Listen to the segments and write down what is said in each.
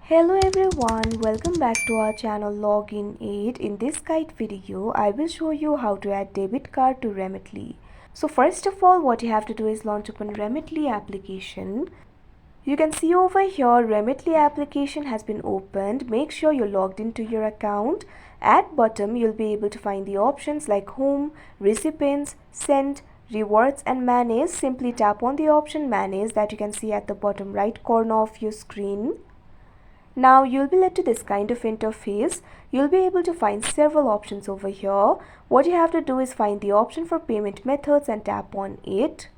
Hello everyone, welcome back to our channel Login Aid. In this guide video, I will show you how to add debit card to Remitly. So first of all, what you have to do is launch open Remitly application. You can see over here Remitly application has been opened. Make sure you're logged into your account. At bottom, you'll be able to find the options like Home, Recipients, Send, Rewards and Manage. Simply tap on the option Manage that you can see at the bottom right corner of your screen. Now you'll be led to this kind of interface. You'll be able to find several options over here. What you have to do is find the option for payment methods and tap on it.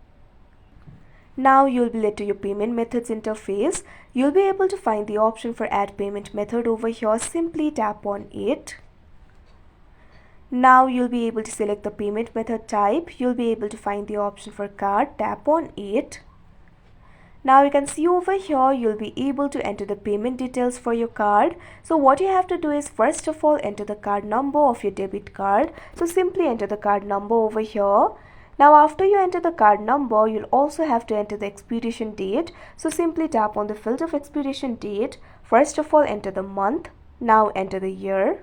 Now you'll be led to your payment methods interface. You'll be able to find the option for add payment method over here. Simply tap on it. Now you'll be able to select the payment method type. You'll be able to find the option for card. Tap on it. Now you can see over here you'll be able to enter the payment details for your card. So what you have to do is first of all enter the card number of your debit card. So simply enter the card number over here. Now after you enter the card number, you'll also have to enter the expiration date. So simply tap on the field of expiration date. First of all enter the month. Now enter the year.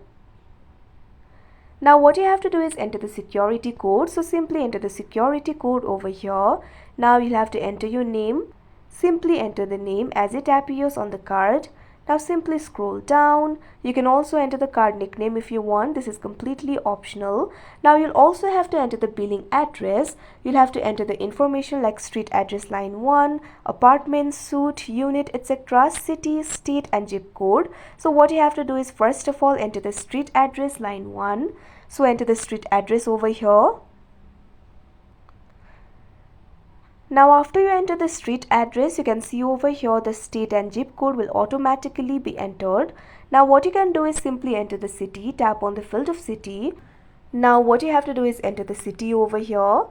Now what you have to do is enter the security code. So simply enter the security code over here. Now you'll have to enter your name. Simply enter the name as it appears on the card. Now simply scroll down. You can also enter the card nickname if you want. This is completely optional. Now you'll also have to enter the billing address. You'll have to enter the information like street address line 1, apartment, suite, unit, etc., city, state and zip code. So what you have to do is first of all enter the street address line 1. So enter the street address over here. Now after you enter the street address, you can see over here the state and zip code will automatically be entered. Now what you can do is simply enter the city, tap on the field of city. Now what you have to do is enter the city over here.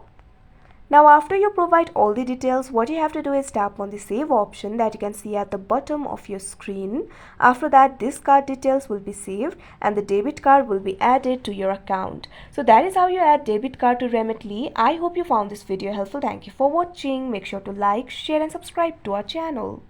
Now after you provide all the details, what you have to do is tap on the save option that you can see at the bottom of your screen. After that, this card details will be saved and the debit card will be added to your account. So that is how you add debit card to Remitly. I hope you found this video helpful. Thank you for watching. Make sure to like, share and subscribe to our channel.